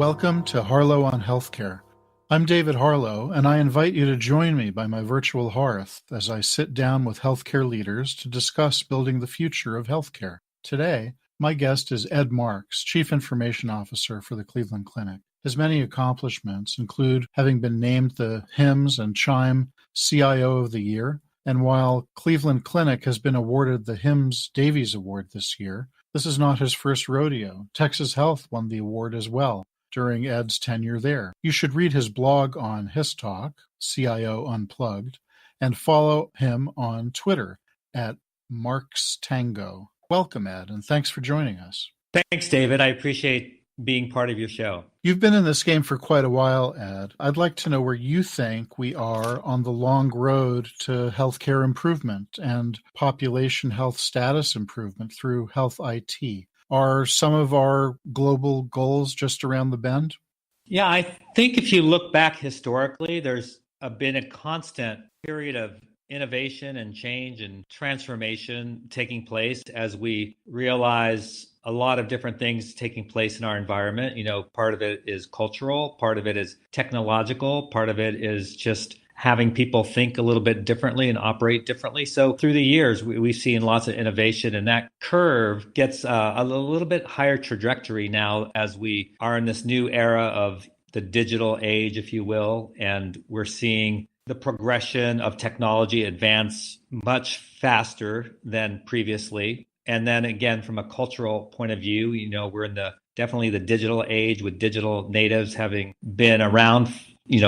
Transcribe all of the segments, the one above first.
Welcome to Harlow on Healthcare. I'm David Harlow, and I invite you to join me by my virtual hearth as I sit down with healthcare leaders to discuss building the future of healthcare. Today, my guest is Ed Marx, Chief Information Officer for the Cleveland Clinic. His many accomplishments include having been named the HIMSS and CHIME CIO of the Year, and while Cleveland Clinic has been awarded the HIMSS Davies Award this year, this is not his first rodeo. Texas Health won the award as well during Ed's tenure there. You should read his blog on HIStalk, CIO Unplugged, and follow him on Twitter at MarxTango. Welcome, Ed, and thanks for joining us. Thanks, David. I appreciate being part of your show. You've been in this game for quite a while, Ed. I'd like to know where you think we are on the long road to healthcare improvement and population health status improvement through health IT. Are some of our global goals just around the bend? Yeah, I think if you look back historically, there's been a constant period of innovation and change and transformation taking place as we realize a lot of different things taking place in our environment. You know, part of it is cultural, part of it is technological, part of it is just having people think a little bit differently and operate differently. So through the years, we've seen lots of innovation, and that curve gets a little bit higher trajectory now as we are in this new era of the digital age, if you will, and we're seeing the progression of technology advance much faster than previously. And then again, from a cultural point of view, you know, we're in definitely the digital age with digital natives having been around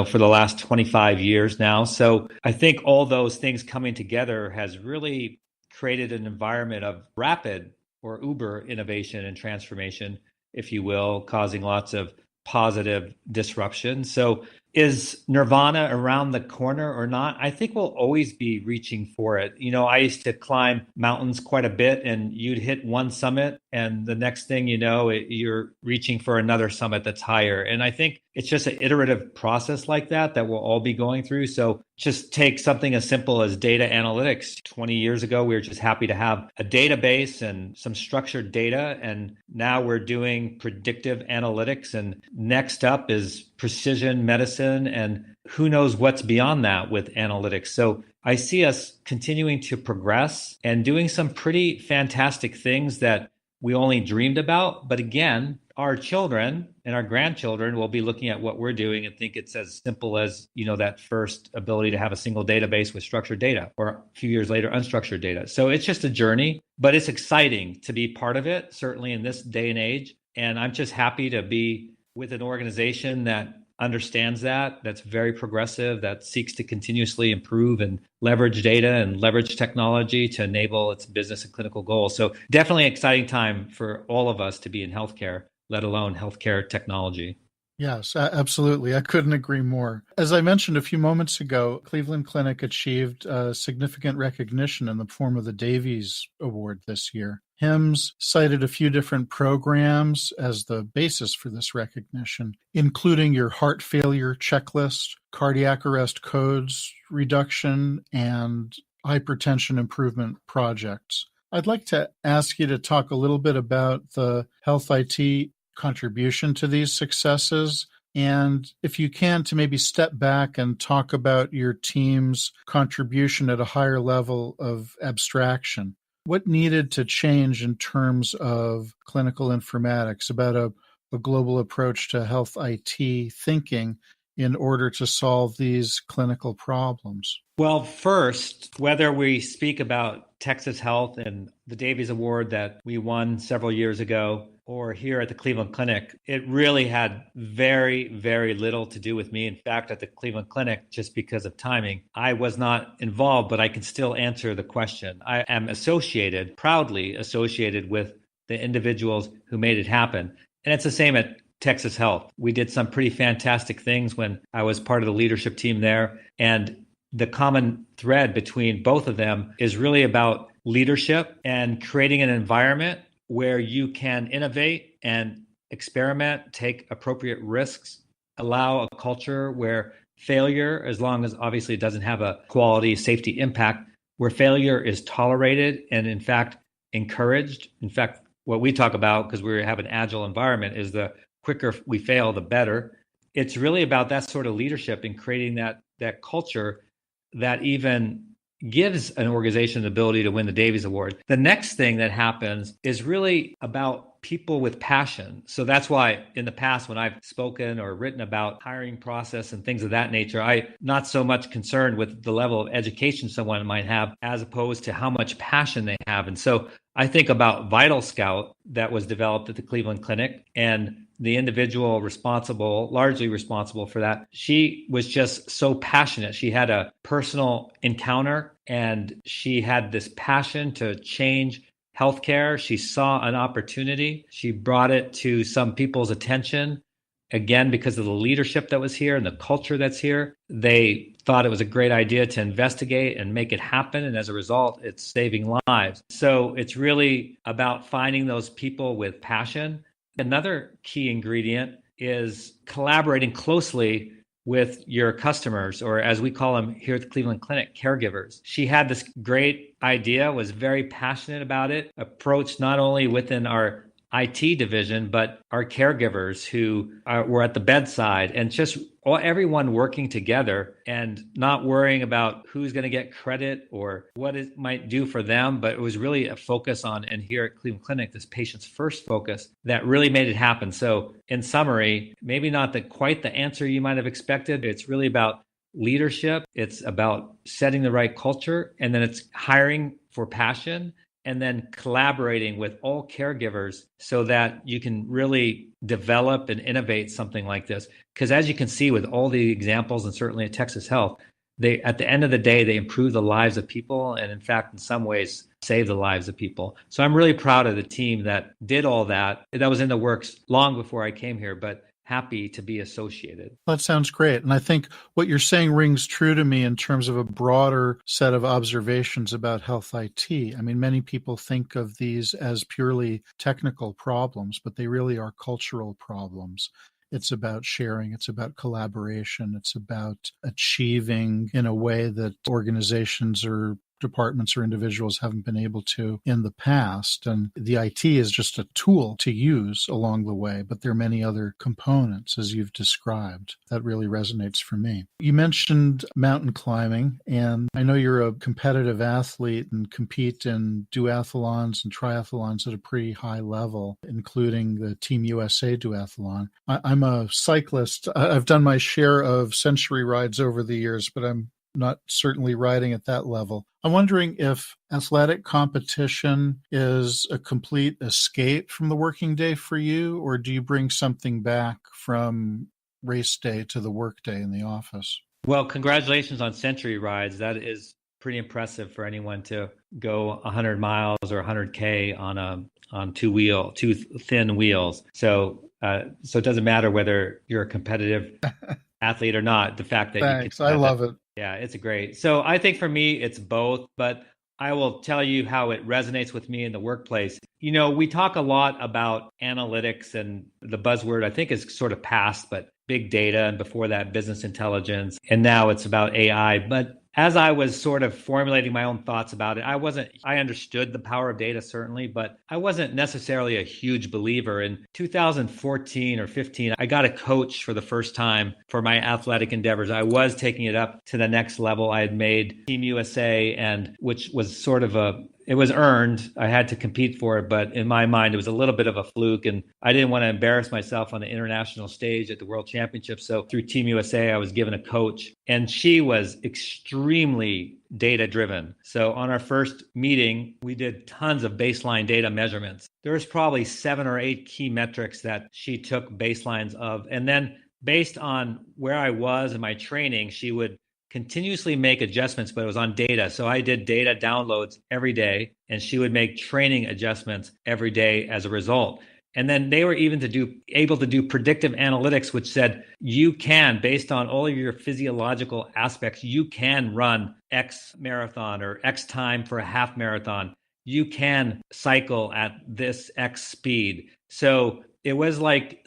for the last 25 years now. So I think all those things coming together has really created an environment of rapid or uber innovation and transformation, if you will, causing lots of positive disruption. So is nirvana around the corner or not? I think we'll always be reaching for it. You know, I used to climb mountains quite a bit, and you'd hit one summit and the next thing you know, you're reaching for another summit that's higher. And I think it's just an iterative process like that we'll all be going through. So just take something as simple as data analytics. 20 years ago, we were just happy to have a database and some structured data. And now we're doing predictive analytics. And next up is precision medicine. And who knows what's beyond that with analytics. So I see us continuing to progress and doing some pretty fantastic things that we only dreamed about. But again, our children and our grandchildren will be looking at what we're doing and think it's as simple as, that first ability to have a single database with structured data, or a few years later, unstructured data. So it's just a journey, but it's exciting to be part of it, certainly in this day and age. And I'm just happy to be with an organization that understands that's very progressive, that seeks to continuously improve and leverage data and leverage technology to enable its business and clinical goals. So definitely an exciting time for all of us to be in healthcare, let alone healthcare technology. Yes, absolutely. I couldn't agree more. As I mentioned a few moments ago, Cleveland Clinic achieved significant recognition in the form of the Davies Award this year. HIMSS cited a few different programs as the basis for this recognition, including your heart failure checklist, cardiac arrest codes reduction, and hypertension improvement projects. I'd like to ask you to talk a little bit about the health IT contribution to these successes, and if you can, to maybe step back and talk about your team's contribution at a higher level of abstraction. What needed to change in terms of clinical informatics, about a global approach to health IT thinking in order to solve these clinical problems? Well, first, whether we speak about Texas Health and the Davies Award that we won several years ago, or here at the Cleveland Clinic, it really had very, very little to do with me. In fact, at the Cleveland Clinic, just because of timing, I was not involved, but I can still answer the question. I am proudly associated with the individuals who made it happen. And it's the same at Texas Health. We did some pretty fantastic things when I was part of the leadership team there. And the common thread between both of them is really about leadership and creating an environment where you can innovate and experiment, take appropriate risks, allow a culture where failure, as long as obviously it doesn't have a quality safety impact, where failure is tolerated and in fact encouraged. In fact, what we talk about, because we have an agile environment, is the quicker we fail, the better. It's really about that sort of leadership and creating that culture that even gives an organization the ability to win the Davies Award. The next thing that happens is really about people with passion. So that's why in the past, when I've spoken or written about hiring process and things of that nature, I'm not so much concerned with the level of education someone might have as opposed to how much passion they have. And so I think about Vital Scout that was developed at the Cleveland Clinic, and the individual largely responsible for that, she was just so passionate. She had a personal encounter and she had this passion to change healthcare. She saw an opportunity. She brought it to some people's attention. Again, because of the leadership that was here and the culture that's here, they thought it was a great idea to investigate and make it happen. And as a result, it's saving lives. So it's really about finding those people with passion. Another key ingredient is collaborating closely with your customers, or as we call them here at the Cleveland Clinic, caregivers. She had this great idea, was very passionate about it, approached not only within our IT division, but our caregivers who were at the bedside, and just everyone working together and not worrying about who's going to get credit or what it might do for them. But it was really a focus on, and here at Cleveland Clinic, this patient's first focus that really made it happen. So in summary, maybe not quite the answer you might have expected. It's really about leadership. It's about setting the right culture, and then it's hiring for passion, and then collaborating with all caregivers so that you can really develop and innovate something like this. Because as you can see with all the examples, and certainly at Texas Health, at the end of the day, they improve the lives of people, and in fact, in some ways, save the lives of people. So I'm really proud of the team that did all that. That was in the works long before I came here, but happy to be associated. That sounds great. And I think what you're saying rings true to me in terms of a broader set of observations about health IT. I mean, many people think of these as purely technical problems, but they really are cultural problems. It's about sharing. It's about collaboration. It's about achieving in a way that organizations or departments or individuals haven't been able to in the past. And the IT is just a tool to use along the way, but there are many other components, as you've described. That really resonates for me. You mentioned mountain climbing, and I know you're a competitive athlete and compete in duathlons and triathlons at a pretty high level, including the TeamUSA duathlon. I'm a cyclist. I've done my share of century rides over the years, but I'm not certainly riding at that level. I'm wondering if athletic competition is a complete escape from the working day for you, or do you bring something back from race day to the work day in the office? Well, congratulations on century rides. That is pretty impressive for anyone to go 100 miles or 100K on two thin wheels. So it doesn't matter whether you're a competitive athlete or not. The fact that Thanks, I love it. Yeah, it's great. So I think for me, it's both, but I will tell you how it resonates with me in the workplace. You know, we talk a lot about analytics, and the buzzword I think is sort of past, but big data, and before that, business intelligence. And now it's about AI. But as I was sort of formulating my own thoughts about it, I understood the power of data, certainly, but I wasn't necessarily a huge believer. In 2014 or 15, I got a coach for the first time for my athletic endeavors. I was taking it up to the next level. I had made TeamUSA, and which was sort of it was earned. I had to compete for it, but in my mind, it was a little bit of a fluke, and I didn't want to embarrass myself on the international stage at the World Championships. So through TeamUSA, I was given a coach, and she was extremely data-driven. So on our first meeting, we did tons of baseline data measurements. There was probably 7 or 8 key metrics that she took baselines of, and then based on where I was in my training, she would continuously make adjustments, but it was on data. So I did data downloads every day, and she would make training adjustments every day as a result. And then they were even able to do predictive analytics, which said you can, based on all of your physiological aspects, you can run X marathon or X time for a half marathon. You can cycle at this X speed. So it was like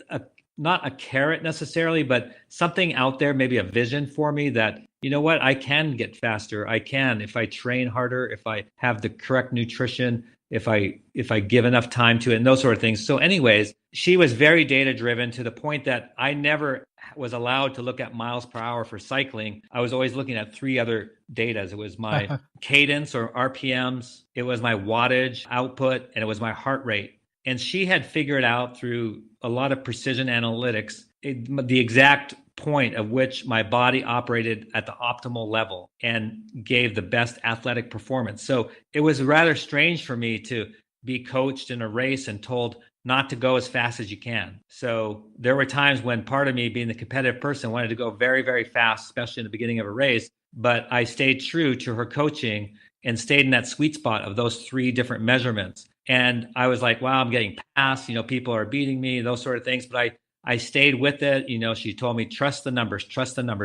not a carrot necessarily, but something out there, maybe a vision for me that, you know what, I can get faster. I can, if I train harder, if I have the correct nutrition, if I give enough time to it and those sort of things. So anyways, she was very data driven to the point that I never was allowed to look at miles per hour for cycling. I was always looking at three other datas. It was my cadence or RPMs, it was my wattage output, and it was my heart rate. And she had figured out through a lot of precision analytics the exact point of which my body operated at the optimal level and gave the best athletic performance. So it was rather strange for me to be coached in a race and told not to go as fast as you can. So there were times when part of me, being the competitive person, wanted to go very, very fast, especially in the beginning of a race. But I stayed true to her coaching and stayed in that sweet spot of those three different measurements. And I was like, wow, I'm getting past, people are beating me, those sort of things. But I stayed with it. She told me, trust the numbers,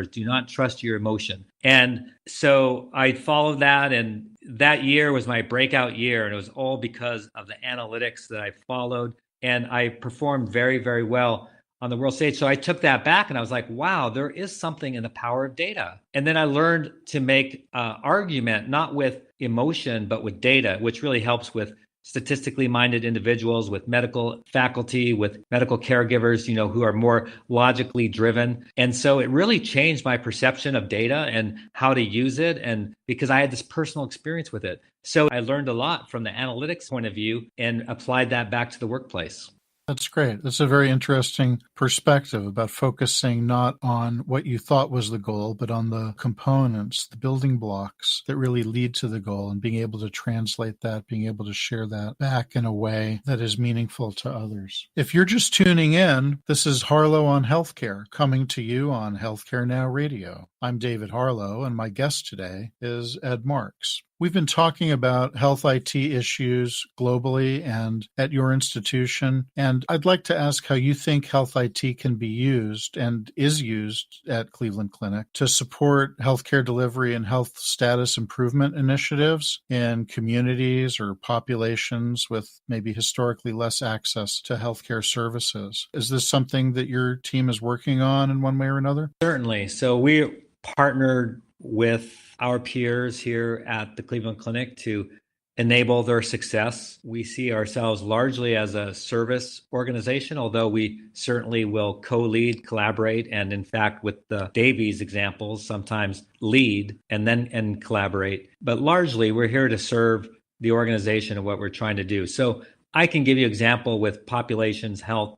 do not trust your emotion. And so I followed that. And that year was my breakout year. And it was all because of the analytics that I followed. And I performed very, very well on the world stage. So I took that back and I was like, wow, there is something in the power of data. And then I learned to make argument, not with emotion, but with data, which really helps with statistically minded individuals, with medical faculty, with medical caregivers, who are more logically driven. And so it really changed my perception of data and how to use it. And because I had this personal experience with it. So I learned a lot from the analytics point of view and applied that back to the workplace. That's great. That's a very interesting perspective about focusing not on what you thought was the goal, but on the components, the building blocks that really lead to the goal, and being able to translate that, being able to share that back in a way that is meaningful to others. If you're just tuning in, this is Harlow on Healthcare, coming to you on Healthcare Now Radio. I'm David Harlow, and my guest today is Ed Marx. We've been talking about health IT issues globally and at your institution, and I'd like to ask how you think health IT can be used and is used at Cleveland Clinic to support healthcare delivery and health status improvement initiatives in communities or populations with maybe historically less access to healthcare services. Is this something that your team is working on in one way or another? Certainly. So we partnered with our peers here at the Cleveland Clinic to enable their success. We see ourselves largely as a service organization, although we certainly will co-lead, collaborate, and in fact, with the Davies examples, sometimes lead and collaborate. But largely, we're here to serve the organization and what we're trying to do. So I can give you an example with populations health.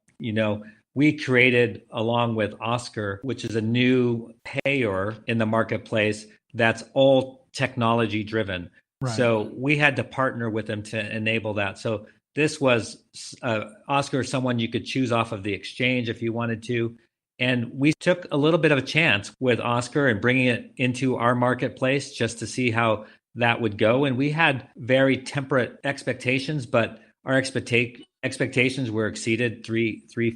We created, along with Oscar, which is a new payer in the marketplace that's all technology driven. Right. So we had to partner with them to enable that. So this was Oscar, someone you could choose off of the exchange if you wanted to. And we took a little bit of a chance with Oscar and bringing it into our marketplace just to see how that would go. And we had very temperate expectations, but our expectations were exceeded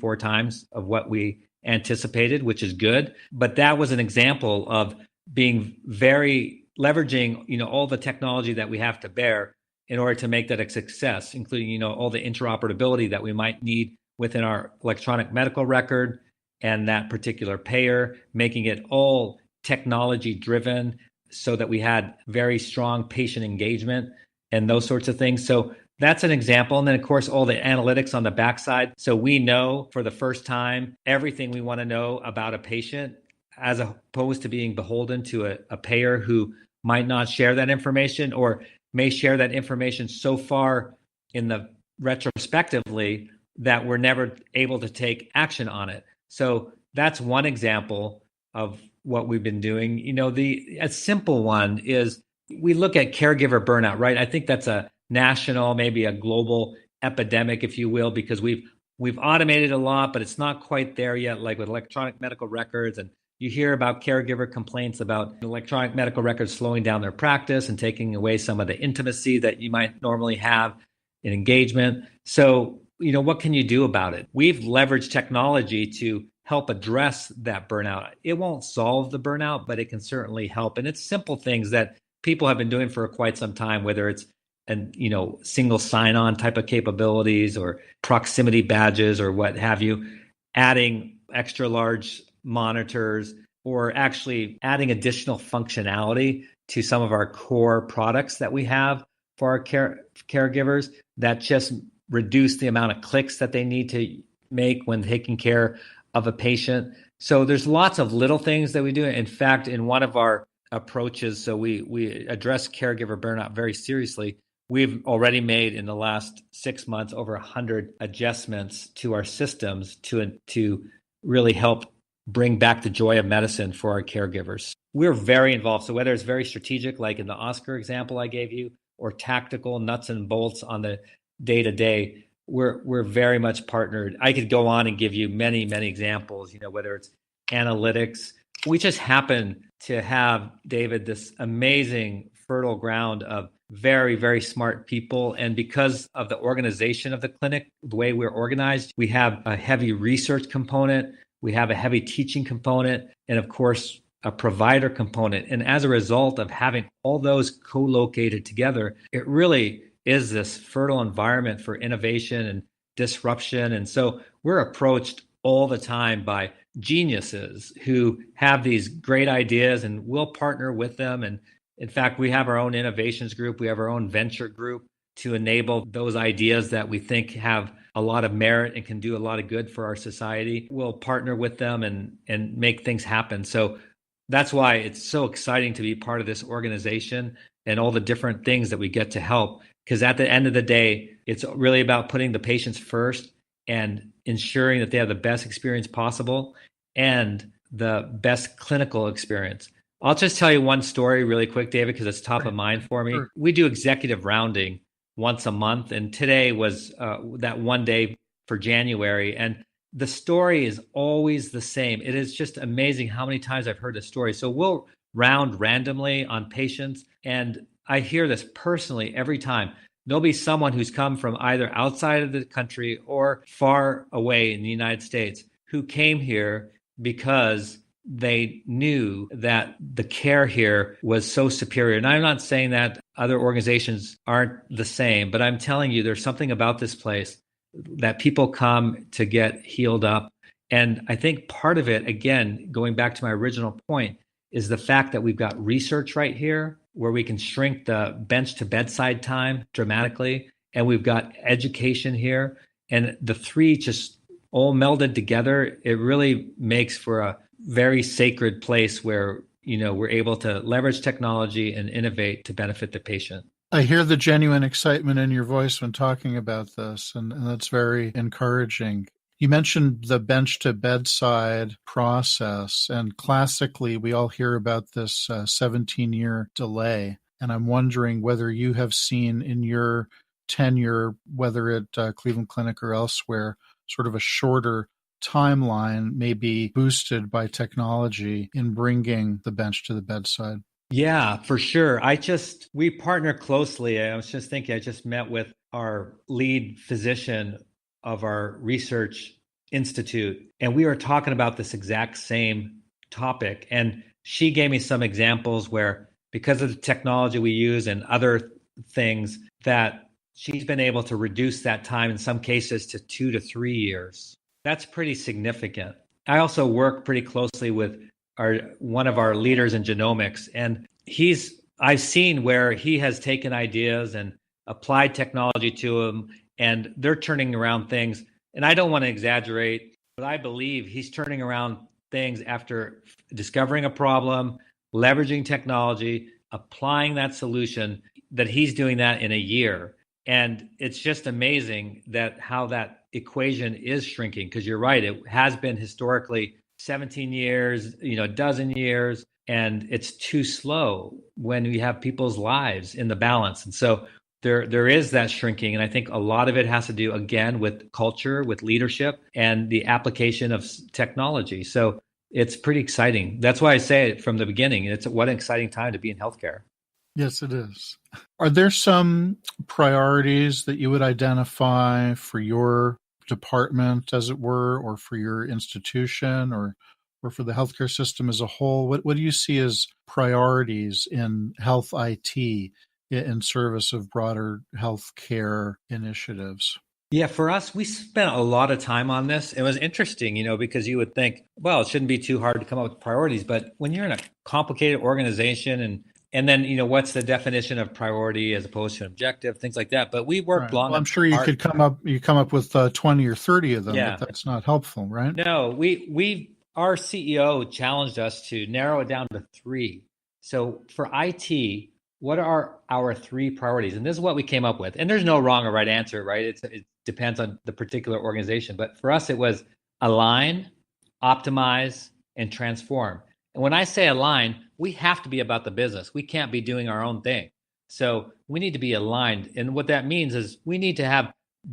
four times of what we anticipated, which is good. But that was an example of being very leveraging, all the technology that we have to bear in order to make that a success, including, all the interoperability that we might need within our electronic medical record and that particular payer, making it all technology driven so that we had very strong patient engagement and those sorts of things. So that's an example. And then, of course, all the analytics on the backside. So we know for the first time everything we want to know about a patient, as opposed to being beholden to a payer who might not share that information or may share that information so far in the retrospectively that we're never able to take action on it. So that's one example of what we've been doing. A simple one is we look at caregiver burnout, right? I think that's a national, maybe a global epidemic, if you will, because we've automated a lot, but it's not quite there yet, like with electronic medical records. And you hear about caregiver complaints about electronic medical records slowing down their practice and taking away some of the intimacy that you might normally have in engagement. So, what can you do about it? We've leveraged technology to help address that burnout. It won't solve the burnout, but it can certainly help. And it's simple things that people have been doing for quite some time, whether it's single sign-on type of capabilities or proximity badges or what have you, adding extra large monitors or actually adding additional functionality to some of our core products that we have. for our caregivers that just reduce the amount of clicks that they need to make when taking care of a patient. So there's lots of little things that we do. In fact, in one of our approaches, so we address caregiver burnout very seriously. We've already made in the last 6 months over 100 adjustments to our systems to really help bring back the joy of medicine for our caregivers. We're very involved. So whether it's very strategic, like in the Oscar example I gave you, or tactical nuts and bolts on the day-to-day, we're very much partnered. I could go on and give you many, many examples, whether it's analytics. We just happen to have, David, this amazing fertile ground of very, very smart people. And because of the organization of the clinic, the way we're organized, we have a heavy research component, we have a heavy teaching component, and of course, a provider component. And as a result of having all those co-located together, it really is this fertile environment for innovation and disruption. And so we're approached all the time by geniuses who have these great ideas, and we'll partner with them. And in fact, we have our own innovations group. We have our own venture group to enable those ideas that we think have a lot of merit and can do a lot of good for our society. We'll partner with them and make things happen. So that's why it's so exciting to be part of this organization and all the different things that we get to help. Because at the end of the day, it's really about putting the patients first and ensuring that they have the best experience possible and the best clinical experience. I'll just tell you one story really quick, David, because it's top of mind for me. Sure. We do executive rounding once a month, and today was that one day for January. And the story is always the same. It is just amazing how many times I've heard this story. So we'll round randomly on patients, and I hear this personally every time. There'll be someone who's come from either outside of the country or far away in the United States who came here because they knew that the care here was so superior. And I'm not saying that other organizations aren't the same, but I'm telling you, there's something about this place that people come to get healed up. And I think part of it, again, going back to my original point, is the fact that we've got research right here where we can shrink the bench to bedside time dramatically. And we've got education here. And the three just all melded together, it really makes for a very sacred place where, we're able to leverage technology and innovate to benefit the patient. I hear the genuine excitement in your voice when talking about this, and that's very encouraging. You mentioned the bench to bedside process, and classically, we all hear about this 17-year delay. And I'm wondering whether you have seen in your tenure, whether at Cleveland Clinic or elsewhere, sort of a shorter timeline may be boosted by technology in bringing the bench to the bedside. Yeah, for sure. We partner closely. I was just thinking, I just met with our lead physician of our research institute, and we were talking about this exact same topic. And she gave me some examples where, because of the technology we use and other things, that she's been able to reduce that time in some cases to 2 to 3 years. That's pretty significant. I also work pretty closely with one of our leaders in genomics, and I've seen where he has taken ideas and applied technology to them, and they're turning around things. And I don't want to exaggerate, but I believe he's turning around things after discovering a problem, leveraging technology, applying that solution, that he's doing that in a year. And it's just amazing that how that equation is shrinking, because you're right, it has been historically 17 years, a dozen years, and it's too slow when we have people's lives in the balance. And so there is that shrinking. And I think a lot of it has to do, again, with culture, with leadership, and the application of technology. So it's pretty exciting. That's why I say it from the beginning. What an exciting time to be in healthcare. Yes, it is. Are there some priorities that you would identify for your department, as it were, or for your institution, or for the healthcare system as a whole? What do you see as priorities in health IT in service of broader healthcare initiatives? Yeah, for us, we spent a lot of time on this. It was interesting, because you would think, well, it shouldn't be too hard to come up with priorities. But when you're in a complicated organization And then, what's the definition of priority as opposed to an objective, things like that. But we worked Right. long Well, I'm and sure you hard. could come up with 20 or 30 of them, Yeah. but that's not helpful, right? No, our CEO challenged us to narrow it down to three. So for IT, what are our three priorities? And this is what we came up with. And there's no wrong or right answer, right? It depends on the particular organization. But for us, it was align, optimize, and transform. And when I say align, we have to be about the business. We can't be doing our own thing. So we need to be aligned. And what that means is we need to have,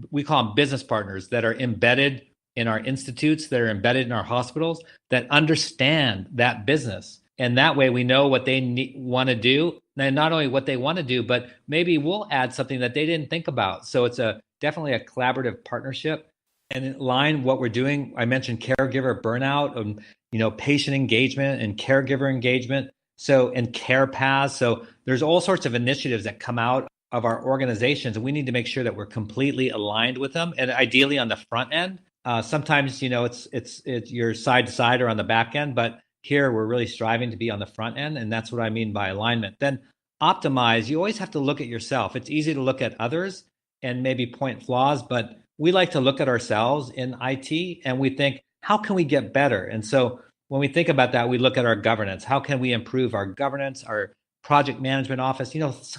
we call them business partners that are embedded in our institutes, that are embedded in our hospitals, that understand that business. And that way we know what they want to do. And not only what they want to do, but maybe we'll add something that they didn't think about. So it's definitely a collaborative partnership. And in line what we're doing, I mentioned caregiver burnout, patient engagement and caregiver engagement. So, and care paths. So there's all sorts of initiatives that come out of our organizations, and we need to make sure that we're completely aligned with them, and ideally on the front end. Sometimes, it's you're side to side or on the back end, but here we're really striving to be on the front end, and that's what I mean by alignment. Then optimize, you always have to look at yourself. It's easy to look at others and maybe point flaws, but we like to look at ourselves in IT and we think, how can we get better? And so when we think about that, we look at our governance. How can we improve our governance, our project management office,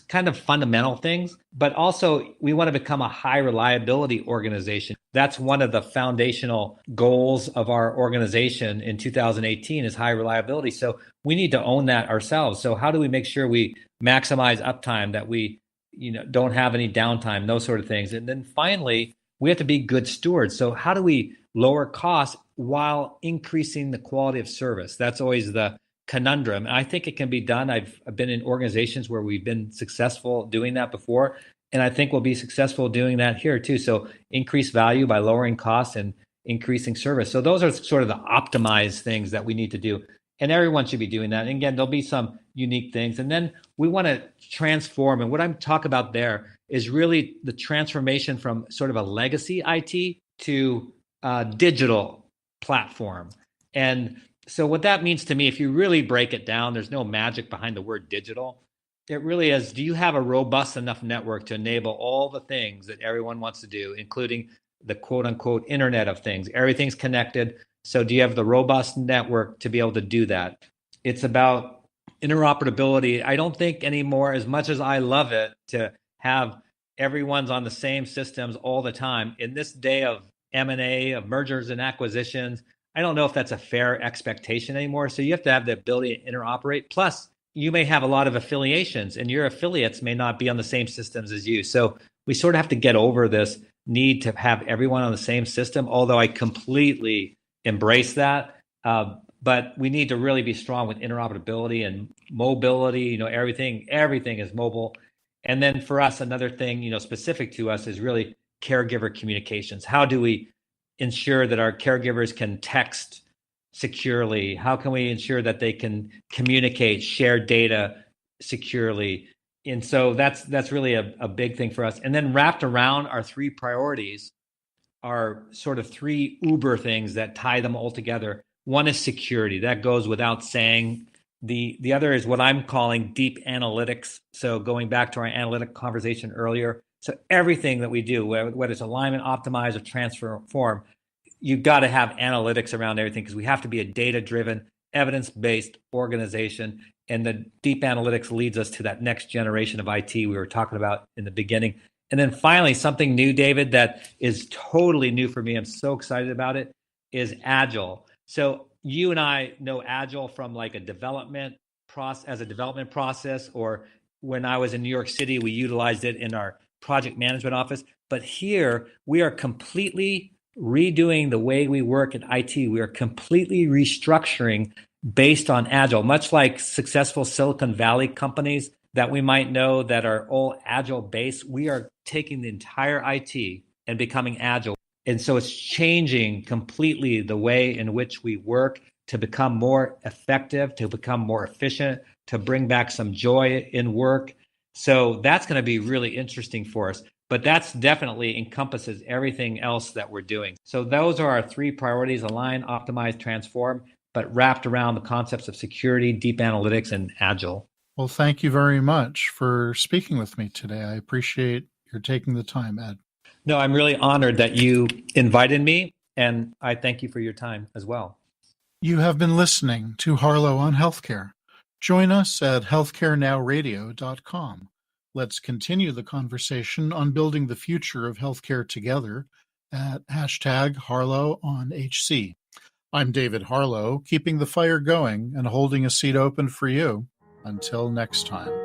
kind of fundamental things, but also we want to become a high reliability organization. That's one of the foundational goals of our organization in 2018 is high reliability. So we need to own that ourselves. So how do we make sure we maximize uptime, that we, don't have any downtime, those sort of things. And then finally, we have to be good stewards. So how do we lower costs while increasing the quality of service? That's always the conundrum. And I think it can be done. I've been in organizations where we've been successful doing that before. And I think we'll be successful doing that here too. So increase value by lowering costs and increasing service. So those are sort of the optimized things that we need to do. And everyone should be doing that. And again, there'll be some unique things. And then we want to transform. And what I'm talking about there is really the transformation from sort of a legacy IT to a digital platform. And so what that means to me, if you really break it down, there's no magic behind the word digital. It really is, do you have a robust enough network to enable all the things that everyone wants to do, including the quote unquote Internet of Things? Everything's connected. So do you have the robust network to be able to do that? It's about interoperability. I don't think anymore, as much as I love it, to have everyone's on the same systems all the time. In this day of M&A, of mergers and acquisitions, I don't know if that's a fair expectation anymore. So you have to have the ability to interoperate. Plus, you may have a lot of affiliations and your affiliates may not be on the same systems as you. So we sort of have to get over this need to have everyone on the same system, although I completely embrace that. But we need to really be strong with interoperability and mobility. Everything is mobile. And then for us, another thing, specific to us is really caregiver communications. How do we ensure that our caregivers can text securely? How can we ensure that they can communicate, share data securely? And so that's really a big thing for us. And then wrapped around our three priorities are sort of three uber things that tie them all together. One is security. That goes without saying. The other is what I'm calling deep analytics. So going back to our analytic conversation earlier, so everything that we do, whether it's alignment, optimize, or transform, you've got to have analytics around everything because we have to be a data-driven, evidence-based organization. And the deep analytics leads us to that next generation of IT we were talking about in the beginning. And then finally, something new, David, that is totally new for me, I'm so excited about it, is Agile. So you and I know Agile from like a development process, or when I was in New York City, we utilized it in our project management office. But here we are completely redoing the way we work in IT. We are completely restructuring based on Agile, much like successful Silicon Valley companies that we might know that are all Agile based. We are taking the entire IT and becoming Agile. And so it's changing completely the way in which we work to become more effective, to become more efficient, to bring back some joy in work. So that's going to be really interesting for us. But that's definitely encompasses everything else that we're doing. So those are our three priorities: align, optimize, transform, but wrapped around the concepts of security, deep analytics, and Agile. Well, thank you very much for speaking with me today. I appreciate your taking the time, Ed. No, I'm really honored that you invited me, and I thank you for your time as well. You have been listening to Harlow on Healthcare. Join us at healthcarenowradio.com. Let's continue the conversation on building the future of healthcare together at #HarlowOnHC. I'm David Harlow, keeping the fire going and holding a seat open for you. Until next time.